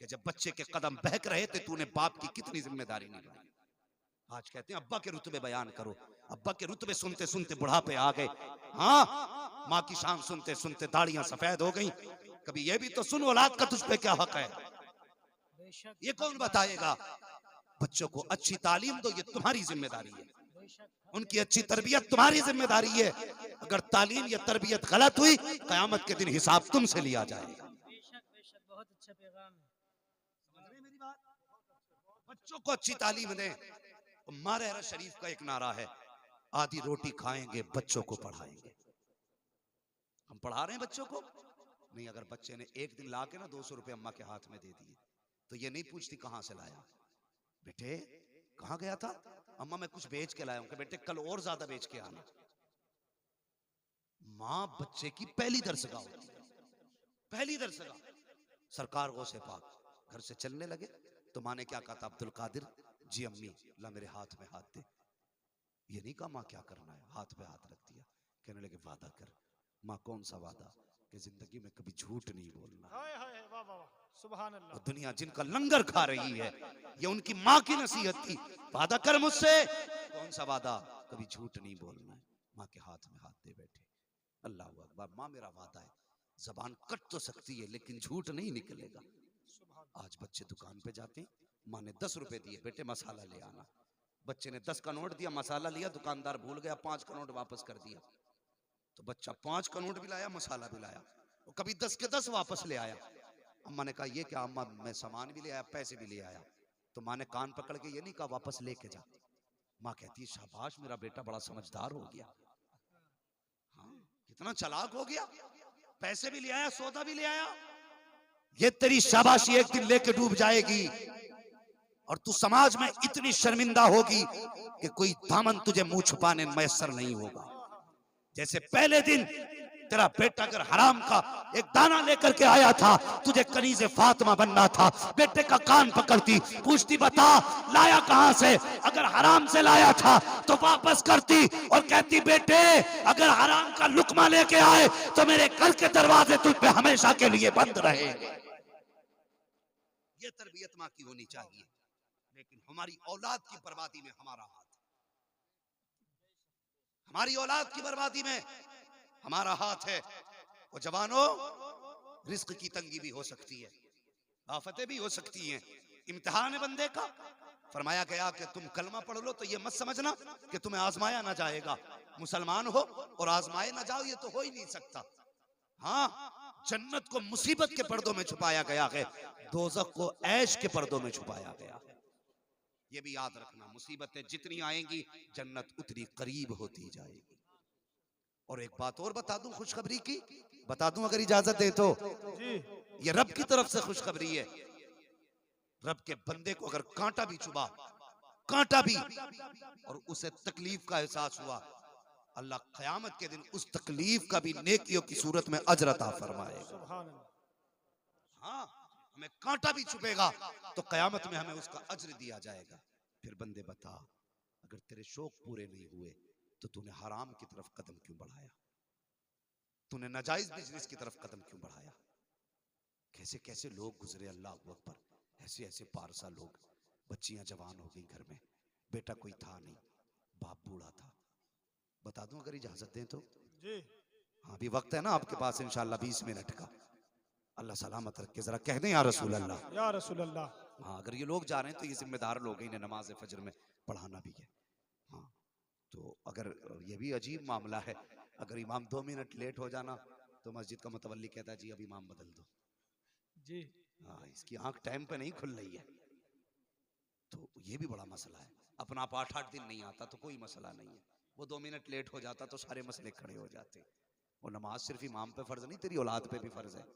कि जब बच्चे के कदम बहक रहे थे तूने बाप की कितनी जिम्मेदारी निभाई। आज कहते हैं अब्बा के रुतबे बयान करो। अब्बा के रुतबे सुनते सुनते बुढ़ापे आ गए। हाँ, माँ की शान सुनते सुनते दाढ़ियां सफेद हो गई। कभी ये भी तो सुन औलाद का तुझ पे क्या हक है। ये कौन बताएगा। बच्चों को अच्छी तालीम दो, ये तुम्हारी जिम्मेदारी है। उनकी अच्छी तरबियत तुम्हारी जिम्मेदारी है। अगर तालीम या तरबियत गलत हुई, कयामत के दिन हिसाब तुमसे लिया जाएगा। बहुत अच्छा पैगाम है। समझ रहे मेरी बात। बच्चों को अच्छी तालीम दें। मारहरा शरीफ का एक नारा है, आधी रोटी खाएंगे बच्चों को पढ़ाएंगे। हम पढ़ा रहे हैं बच्चों को नहीं। अगर बच्चे ने एक दिन ला के ना 200 रुपए अम्मा के हाथ में दे दिए तो ये नहीं पूछती कहां से लाया। बेटे कहां गया था, अम्मा मैं कुछ बेच के लाया हूं। बेटे कल और ज्यादा बेच के आना। मां बच्चे की पहली दरसगाह होती है, पहली दरसगाह। सरकार गौसे पाक घर से चलने लगे तो माँ ने क्या कहा था, अब्दुल कादिर जी अम्मी ला मेरे हाथ में हाथ दे। ये नहीं कहा माँ क्या करना है, हाथ पे हाथ रख दिया। कहने लगे वादा कर। माँ कौन सा वादा, कि जिंदगी में कभी झूठ नहीं बोलना। हाय हाय वाह वाह सुभान अल्लाह। और दुनिया जिनका लंगर खा रही है ये उनकी माँ की नसीहत थी। वादा कर मुझसे। कौन सा वादा, कभी झूठ नहीं बोलना है। माँ के हाथ में हाथ दे बैठे। अल्लाह अकबर, माँ मेरा वादा है, जबान कट तो सकती है लेकिन झूठ नहीं निकलेगा। आज बच्चे दुकान पे जाते हैं, माँ ने 10 रुपए दिए, बेटे मसाला ले आना। बच्चे ने 10 का नोट दिया, मसाला लिया, दुकानदार भूल गया, 5 का नोट वापस कर दिया। तो बच्चा 5 का नोट भी लाया, मसाला भी लाया, वो कभी 10 के 10 वापस ले आया। अम्मा ने कहा ये क्या अम्मा, मैं सामान भी ले आया पैसे भी ले आया। तो माँ ने कान पकड़ के ये नहीं कहा वापस लेके जा। माँ कहती है शाबाश मेरा बेटा बड़ा समझदार हो गया। हाँ, कितना चालाक हो गया, पैसे भी ले आया, सौदा भी ले आया। ये तेरी शाबाशी एक दिन लेके डूब जाएगी और तू समाज में इतनी शर्मिंदा होगी कि कोई दामन तुझे मुंह छुपाने मैसर नहीं होगा। जैसे पहले दिन तेरा बेटा अगर हराम का एक दाना लेकर के आया था, तुझे कनीज़े फातिमा बनना था, बेटे का कान पकड़ती, पूछती बता लाया कहां से। अगर हराम से लाया था तो वापस करती और कहती बेटे अगर हराम का लुकमा लेके आए तो मेरे घर के दरवाजे तुझ पे हमेशा के लिए बंद रहेंगे। ये तरबियत माँ की होनी चाहिए। लेकिन हमारी औलाद की बर्बादी में हमारा हाथ, हमारी औलाद की बर्बादी में हमारा हाथ है। वो जवानों, रिस्क की तंगी भी हो सकती है, आफतें भी हो सकती हैं, इम्तिहान है बंदे का। फरमाया गया कि तुम कलमा पढ़ लो तो ये मत समझना कि तुम्हें आजमाया ना जाएगा। मुसलमान हो और आजमाए ना जाओ ये तो हो ही नहीं सकता। हाँ, जन्नत को मुसीबत के पर्दों में छुपाया गया है, दोज़ख को ऐश के पर्दों में छुपाया गया है। ये भी याद रखना, मुसीबतें जितनी आएंगी जन्नत उतनी करीब होती जाएगी। और एक बात और बता दूं, खुशखबरी की बता दूं अगर इजाजत दे तो। ये रब की तरफ से खुशखबरी है। रब के बंदे को अगर कांटा भी चुभा, कांटा भी, और उसे तकलीफ का एहसास हुआ, अल्लाह क़यामत के दिन उस तकलीफ का भी नेकियों की सूरत में अजर अता फरमाएगा। हाँ, हमें कांटा भी चुभेगा तो क़यामत में हमें उसका अजर दिया जाएगा। फिर बंदे बता, अगर तेरे शौक पूरे नहीं हुए तो तूने हराम की तरफ कदम क्यों बढ़ाया, तूने नाजायज बिजनेस की तरफ कदम क्यों बढ़ाया। कैसे कैसे लोग गुजरे, अल्लाह अकबर, ऐसे ऐसे पारसा लोग। बच्चियां जवान हो गई घर में, बेटा कोई था नहीं, बाप बूढ़ा था। बता दूं अगर इजाजत दें तो जी। हाँ, अभी वक्त है ना आपके पास इंशाल्लाह 20 मिनट का। अल्लाह सलामत रखे, जरा कह दें या रसूल अल्लाह, या रसूल अल्लाह। हाँ, अगर ये लोग जा रहे हैं तो ये जिम्मेदार लोग हैं, इन्हें नमाज फजर में पढ़ाना भी है। हाँ, तो अगर ये भी अजीब मामला है, अगर इमाम 2 मिनट लेट हो जाना तो मस्जिद का मुतवल्ली कहता है जी अब इमाम बदल दो जी। हाँ, इसकी आंख टाइम पे नहीं खुल रही है, तो ये भी बड़ा मसला है। अपना आप 8-8 दिन नहीं आता तो कोई मसला नहीं है, वो 2 मिनट लेट हो जाता तो सारे मसले खड़े हो जाते। वो नमाज सिर्फ इमाम पे फर्ज नहीं, तेरी औलाद पे भी फर्ज है।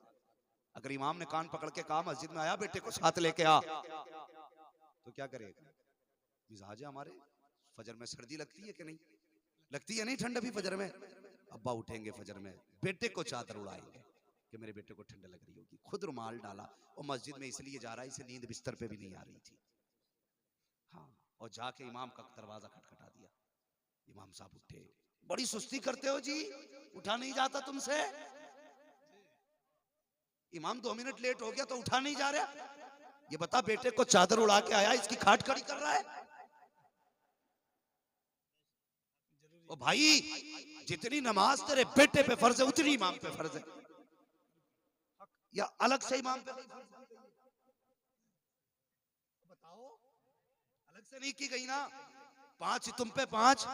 अगर इमाम ने कान पकड़ के कहा मस्जिद में आया बेटे को साथ लेके आ, तो क्या करेगा। मिजाज है हमारे, फजर में सर्दी लगती है कि नहीं लगती है, नहीं ठंड अभी फजर में। अब्बा उठेंगे फजर में, बेटे को चादर उड़ाएंगे कि मेरे बेटे को ठंड लग रही होगी, खुद रुमाल डाला और मस्जिद में इसलिए जा रहा है, इसे नींद बिस्तर पे भी नहीं आ रही थी। हाँ, और जाके इमाम का दरवाजा खटखटा दिया। इमाम साहब उठे, बड़ी सुस्ती करते हो जी, उठा नहीं जाता तुमसे। इमाम 2 मिनट लेट हो गया तो उठा नहीं जा रहा। ये बता, बेटे को चादर उड़ा के आया, इसकी खाट खड़ी कर रहा है। ओ भाई, जितनी नमाज तेरे बेटे पे फर्ज है उतनी इमाम पे फर्ज है, या अलग से इमाम पे बताओ? अलग से नहीं की गई ना, 5 तुम पे 5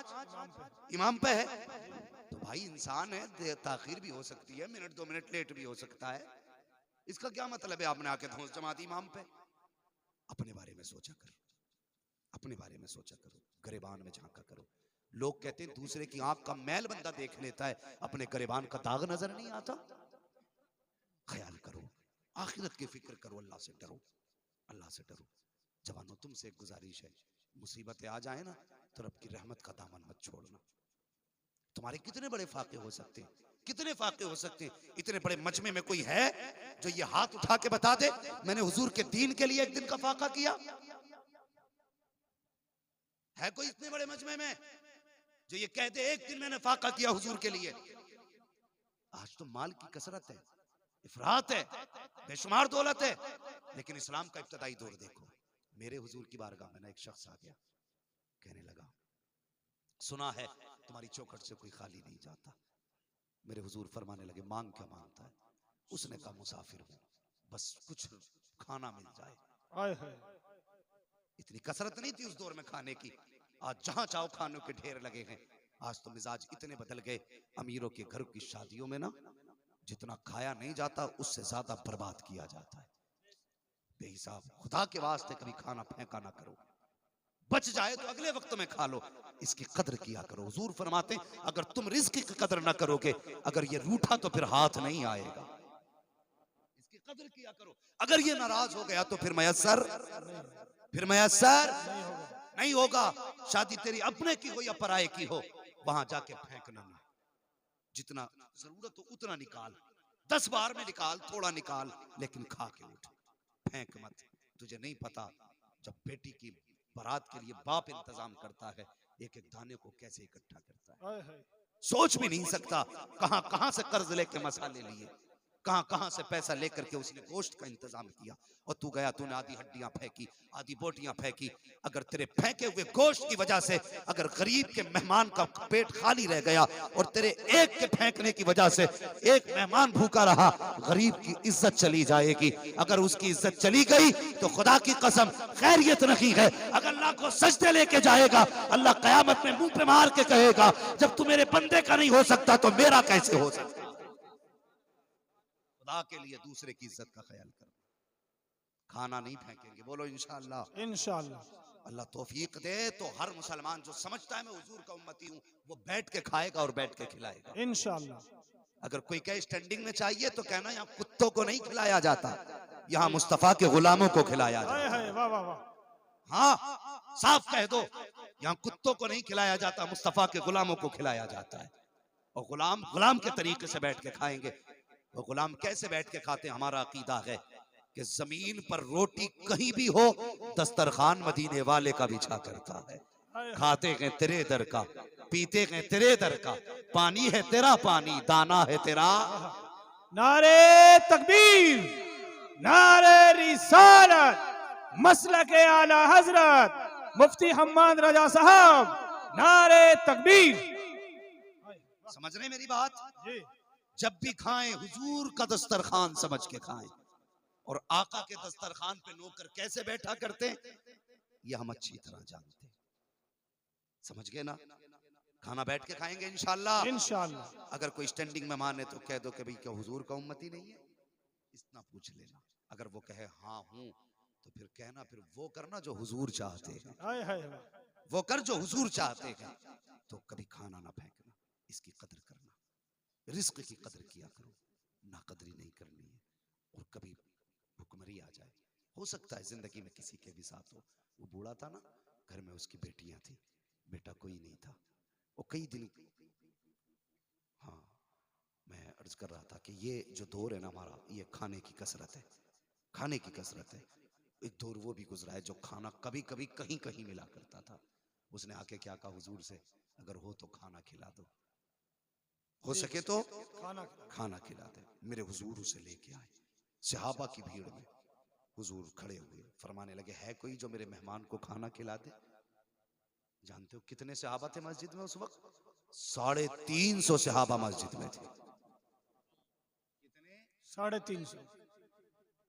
इमाम पे है। तो भाई इंसान है, ताखीर भी हो सकती है, मिनट 2 मिनट लेट भी हो सकता है। इसका क्या मतलब है आपने आके धौंस जमा दी इमाम पे? अपने बारे में सोचा करो, अपने बारे में सोचा करो, गरेबान में झांका करो। लोग कहते हैं दूसरे की आंख का मैल बंदा देख लेता है, अपने गरेबान का दाग नजर नहीं आता। ख्याल करो, आखिरत की फिक्र करो, अल्लाह से डरो, अल्लाह से डरो। जवानों, तुमसे एक गुजारिश है, मुसीबतें आ जाए ना तो रब की रहमत का दामन मत छोड़ना। तुम्हारे कितने बड़े फाके हो सकते हैं, कितने फाके हो सकते हैं। इतने बड़े मजमे में कोई है जो ये हाथ उठा के बता दे मैंने हुजूर के दीन के लिए एक दिन का फाका किया? है कोई इतने बड़े मजमे में जो ये कह दे एक दिन मैंने फाका किया हुजूर के लिए? आज तो माल की कसरत है, इफरात है, बेशुमार दौलत है, लेकिन इस्लाम का इब्तदाई दौर देखो। मेरे हुजूर की बारगाह में ना एक शख्स आ गया, कहने लगा, सुना है तुम्हारी चौखट से कोई खाली नहीं जाता। मेरे हुजूर फरमाने लगे, मांग क्या मांगता है? उसने कहा, मुसाफिर हूं, बस कुछ खाना मिल जाए। इतनी कसरत नहीं थी उस दौर में खाने की, आज जहां चाहो खानों के ढेर लगे हैं। आज तो मिजाज इतने बदल गए, अमीरों के घर की शादियों में ना जितना खाया नहीं जाता उससे ज्यादा बर्बाद किया जाता है बेहिसाब। खुदा के वास्ते कभी खाना फेंका ना करो, बच जाए तो अगले वक्त में खा लो, इसकी कदर किया करो। हुजूर फरमाते हैं, अगर तुम रिज़्क की कदर ना करोगे, अगर ये रूठा तो फिर हाथ नहीं आएगा। इसकी कदर किया करो, अगर ये नाराज हो गया तो फिर मैसर नहीं होगा। शादी तेरी अपने की हो या पराये की हो, वहां जाके फेंकना ना, जितना जरूरत हो उतना निकाल, 10 बार में निकाल, थोड़ा निकाल, लेकिन खा के उठ, फेंक मत। तुझे नहीं पता जब बेटी की बारात के लिए बाप इंतजाम करता है, एक एक दाने को कैसे इकट्ठा करता है, सोच भी नहीं सकता। कहां कहां से कर्ज लेके मसाले लिए, कहां कहां से पैसा लेकर के उसने गोश्त का इंतजाम किया, और तू गया, तूने आधी हड्डियां फेंकी, आधी बोटियां फेंकी। अगर तेरे फेंके हुए गोश्त की वजह से अगर गरीब के मेहमान का पेट खाली रह गया, और तेरे एक के फेंकने की वजह से एक मेहमान भूखा रहा, गरीब की इज्जत चली जाएगी। अगर उसकी इज्जत चली गई तो खुदा की कसम खैरियत नहीं है। अगर अल्लाह को सजदे लेके जाएगा, अल्लाह कयामत में मुंह पे मार के कहेगा, जब तू मेरे बंदे का नहीं हो सकता तो मेरा कैसे हो सकता? खुदा के लिए दूसरे की इज्जत का ख्याल करो। खाना नहीं फेंकेंगे, बोलो इंशाअल्लाह। इंशाअल्लाह। अल्लाह तौफीक दे तो हर मुसलमान जो समझता है मैं हुजूर का उम्मती हूँ, वो बैठ के खाएगा और बैठ के खिलाएगा इंशाअल्लाह। अगर कोई कहे स्टैंडिंग में चाहिए तो कहना यहाँ कुत्तों को नहीं खिलाया जाता, यहाँ मुस्तफा के गुलामों को खिलाया जाता है। वाह वाह वाह। हाँ, साफ कह दो, यहाँ कुत्तों को नहीं खिलाया जाता, मुस्तफा के गुलामों को खिलाया जाता है। और गुलाम गुलाम के तरीके से बैठ के खाएंगे। वो गुलाम कैसे बैठ के खाते हैं? हमारा अकीदा है कि जमीन पर रोटी कहीं भी हो, दस्तरखान मदीने वाले का बिछा करता है। खाते हैं तेरे दर का, पीते हैं तेरे दर का, पानी है तेरा पानी, दाना है तेरा। नारे तकबीर, नारे रिसालत, मसलके आला हजरत मुफ्ती हम्माद रजा साहब, नारे तकबीर। समझ रहे मेरी बात? जी। जब भी खाएं हुजूर का दस्तरखान समझ के खाएं। और आका के दस्तरखान पे नौकर कैसे बैठा करते हैं ये हम अच्छी तरह जानते हैं। समझ गए ना? खाना बैठ के खाएंगे इंशाअल्लाह। इंशाअल्लाह। अगर कोई स्टैंडिंग में माने तो कह दो कि भाई क्या हुजूर का उम्मती नहीं है, इतना पूछ लेना। अगर वो कहे हाँ हूं तो फिर कहना, फिर वो करना जो हुजूर चाहते हैं, वो कर जो हुजूर चाहते हैं। तो कभी खाना ना फेंकना, इसकी कदर करना, रिस्क की कदर किया करो, नाकदरी नहीं करनी है। और कभी भुखमरी आ जाए, हो सकता है जिंदगी में किसी के भी साथ हो। वो बूढ़ा था ना, घर में उसकी बेटियां थी, बेटा कोई नहीं था। वो कई दिन, हाँ मैं अर्ज कर रहा था कि ये जो दौर है ना हमारा, ये खाने की कसरत है, खाने की कसरत है। एक दौर वो भी गुजरा है जो खाना कभी कभी कहीं कहीं मिला करता था। उसने आके क्या कहा हुजूर से, अगर हो तो खाना खिला दो, हो सके तो खाना खिला दे। मेरे हुजूर उसे लेके आए, सहाबा की भीड़ में हुजूर खड़े हुए, फरमाने लगे, है कोई जो मेरे मेहमान को खाना खिला दे? जानते हो कितने सहाबा थे मस्जिद में उस वक्त? 350 सहाबा मस्जिद में थे। कितने? 350।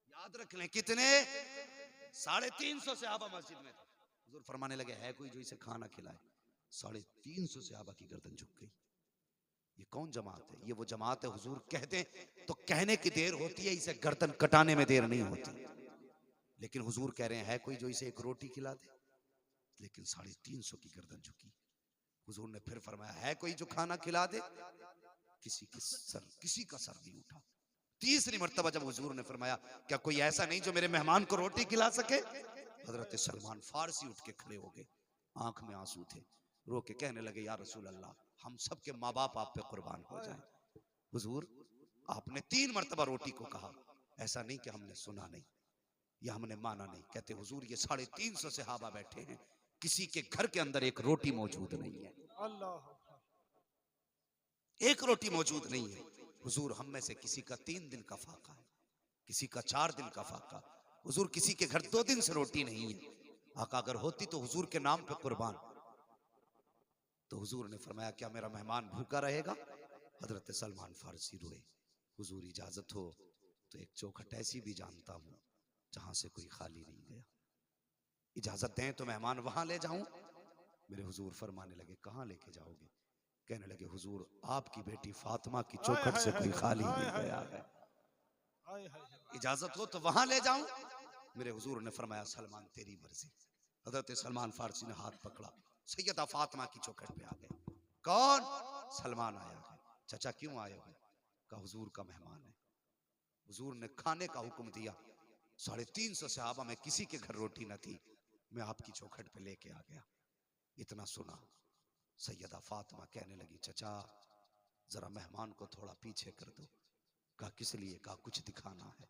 याद रख लें, कितने? 350 सहाबा मस्जिद में थे। हुजूर फरमाने लगे, है कोई जो इसे खाना खिलाए? 350 सहाबा की गर्दन झुक गई। ये कौन जमात है? ये वो जमात है, हुजूर कहते हैं तो कहने की देर होती है, इसे गर्दन कटाने में देर नहीं होती। लेकिन हुजूर कह रहे हैं, है कोई जो इसे एक रोटी खिला दे? लेकिन 350 की गर्दन झुकी। हुजूर ने फिर फरमाया, है कोई जो खाना खिला दे? किसी का सर नहीं उठा। तीसरी मर्तबा जब हुजूर ने फरमाया, क्या कोई ऐसा नहीं जो मेरे मेहमान को रोटी खिला सके? हजरत सलमान फारसी उठ के खड़े हो गए, आंख में आंसू थे, रो के कहने लगे, या रसूल अल्लाह, हम सब के माँ बाप आप पे कुर्बान हो जाएं। हुजूर, आपने 3 मर्तबा रोटी को कहा, ऐसा नहीं कि हमने सुना नहीं या हमने माना नहीं। कहते हुजूर, ये 350 सहाबा बैठे हैं, किसी के घर के अंदर एक रोटी मौजूद नहीं है, एक रोटी मौजूद नहीं है। हुजूर, हम में से किसी का 3 दिन का फाका है, किसी का 4 दिन का फाका। हुजूर, किसी के घर 2 दिन से रोटी नहीं है। आका, अगर होती तो हुजूर के नाम पे कुर्बान। तो हुजूर ने फरमाया, क्या मेरा मेहमान भूखा रहेगा? हजरत सलमान फारसी रोए। हुजूर, इजाजत हो तो एक चौखट ऐसी भी जानता हूं जहां से कोई खाली नहीं गया, इजाजत दें तो मेहमान वहां ले जाऊं? मेरे हुजूर फरमाने लगे, कहां लेके जाओगे? कहने लगे, हुजूर, आपकी बेटी फातिमा की चौखट से कोई खाली नहीं गया है, इजाजत हो तो वहां ले जाऊं? मेरे हुजूर ने फरमाया, सलमान तेरी मर्जी। हजरत सलमान फारसी ने हाथ पकड़ा, सैयदा फातिमा की चौखट पे आ गए। कौन? सलमान आया है। चाचा क्यों आए हो? कहा, हुजूर का मेहमान है। हुजूर ने खाने का हुक्म दिया। 350 सहाबा में किसी के घर रोटी न थी, मैं आपकी चौखट पे लेके आ गया। इतना सुना, सैयदा फातिमा कहने लगी, चचा जरा मेहमान को थोड़ा पीछे कर दो। कहा, किस लिए? कहा, कुछ दिखाना है।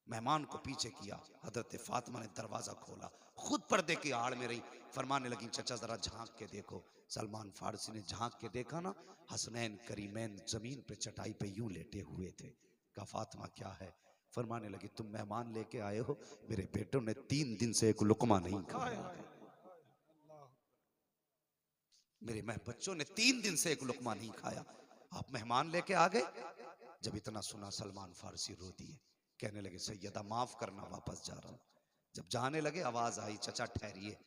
मेहमान को पीछे किया, हजरत फातिमा ने दरवाजा खोला, खुद पर्दे की आड़ में रही, फरमाने लगी, चचा जरा झांक के देखो। सलमान फारसी ने झांक के देखा ना, हसनैन करीमैन जमीन पे चटाई पे यूं लेटे हुए थे। कहा, फातिमा क्या है? फरमाने लगी, तुम मेहमान लेके आए हो, मेरे बेटों ने 3 दिन से एक लुकमा नहीं खाया है, मेरे बच्चों ने 3 दिन से एक लुकमा नहीं खाया, आप मेहमान लेके आ गए। जब इतना सुना, सलमान फारसी रो दिए, कहने लगे, सैयदा माफ करना, वापस जा रहा हूं। जब जाने लगे, आवाज आई, चचा ठहरिए,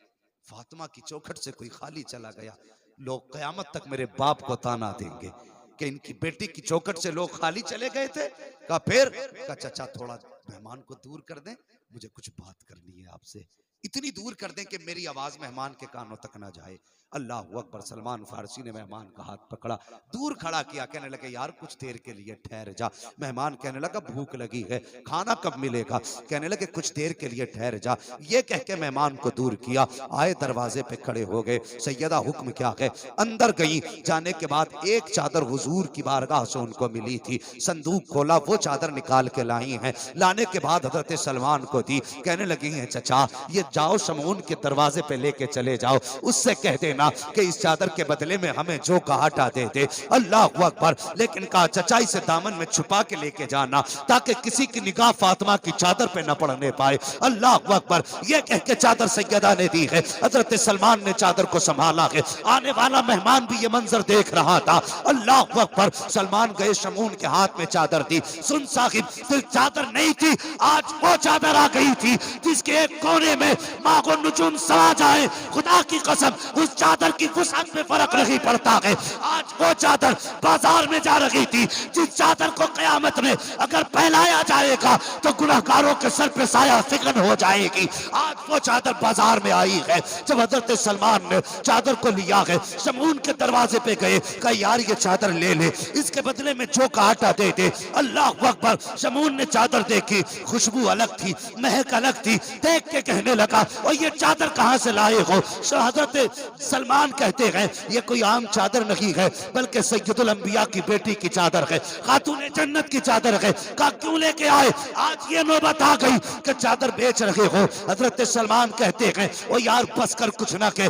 फातिमा की चौखट से कोई खाली चला गया, लोग कयामत तक मेरे बाप को ताना देंगे कि इनकी बेटी की चौखट से लोग खाली चले गए थे। कहा, फिर? कहा, चचा थोड़ा मेहमान को दूर कर दें, मुझे कुछ बात करनी है आपसे, इतनी दूर कर दें कि मेरी आवाज मेहमान के कानों तक ना जाए। अल्लाह अकबर। सलमान फारसी ने मेहमान का हाथ पकड़ा, दूर खड़ा किया, कहने लगे, यार कुछ देर के लिए ठहर जा। मेहमान कहने लगा, भूख लगी है, खाना कब मिलेगा? कहने लगे, कुछ देर के लिए ठहर जा। ये कह के मेहमान को दूर किया, आए दरवाजे पे खड़े हो गए। सैयदा हुक्म क्या है? अंदर गई। जाने के बाद एक चादर हुजूर की बारगाह से उनको मिली थी, संदूक खोला, वो चादर निकाल के लाई है। लाने के बाद हजरत सलमान को दी, कहने लगी हैं, चचा ये जाओ शमून के दरवाजे पे लेके चले जाओ, उससे कह देना कि इस चादर के बदले में हमें जो का आटा दे दे। अल्लाह अकबर। लेकिन कहा, चचा इसे दामन में छुपा के लेके जाना, ताकि किसी की निगाह फातिमा की चादर पे न पड़ने पाए। अल्लाह अकबर। ये कह के चादर सैयदा ने दी है, हजरत सलमान ने चादर को संभाला है। आने वाला मेहमान भी ये मंजर देख रहा था। अल्लाह अकबर। सलमान गए, शमून के हाथ में चादर दी। सुन साहिब, सिर्फ चादर नहीं थी, आज वो चादर आ गई थी जिसके एक कोने में मागो नुजुम समा जाए, खुदा की कसम उस चादर की वुसअत में फर्क नहीं पड़ता है। आज वो चादर बाजार में जा रही थी, जिस चादर को कयामत में अगर फैलाया जाएगा तो गुनहगारों के सर पे साया फिकन हो जाएगी। आज वो चादर बाजार में आई है। जब हजरत सलमान ने चादर को लिया है, शमून के दरवाजे पे गए, कहा, यार ये चादर ले ले, इसके बदले में जो का आटा दे दे। अल्लाह अकबर। शमून ने चादर देखी, खुशबू अलग थी, महक अलग थी, देख के कहने लगा, लगा और ये चादर कहां से लाए हो? हजरत सलमान कहते हैं ये कोई आम चादर नहीं है, बल्कि सैयदुल अंबिया की बेटी की चादर है, खातून जन्नत की चादर है। कहा क्यों लेके आए? आज ये नौबत आ गई कि चादर बेच रहे हो। हजरत सलमान कहते हैं ओ यार बस कर, कुछ ना कह,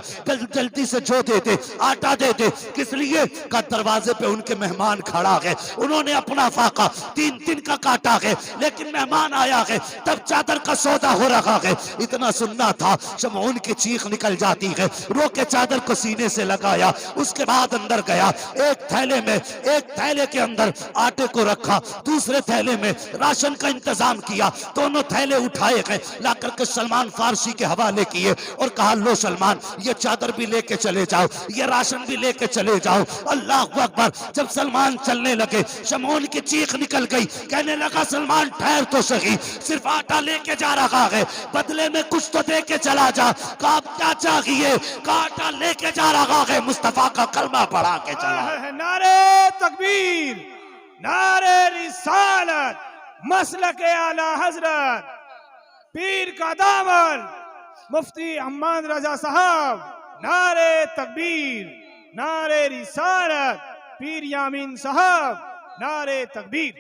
जल्दी से जो दे दे, आटा दे दे। किस लिए? का दरवाजे पे उनके मेहमान खड़ा है, उन्होंने अपना फाका 3 दिन का काटा है, लेकिन मेहमान आया है तब चादर का सौदा हो रहा है। इतना सुनना था, शमऊन की चीख निकल जाती है, रो के चादर को सीने से लगाया, उसके बाद अंदर गया, एक थैले के अंदर आटे को रखा, दूसरे थैले में राशन का इंतजाम किया, दोनों थैले उठाए गए, ला करके सलमान फारसी के हवाले किए और कहा लो सलमान ये चादर भी लेके चले जाओ, ये राशन भी लेके चले जाओ। अल्लाह अकबर। जब सलमान चलने लगे शमऊन की चीख निकल गई, कहने लगा सलमान ठहर तो सही, सिर्फ आटा लेके जा रहा है, बदले में कुछ तो दे के चला जा। कहा क्या चाहिए? कहा आटा लेके जा रहा है, मुस्तफा का कलमा पढ़ा के चला। नारे तकबीर, नारे रिसालत, मसलक आला हजरत, पीर का दामन मुफ्ती हम्माद रजा साहब। नारे तकबीर, नारे रिसालत, पीर यामीन साहब, नारे तकबीर।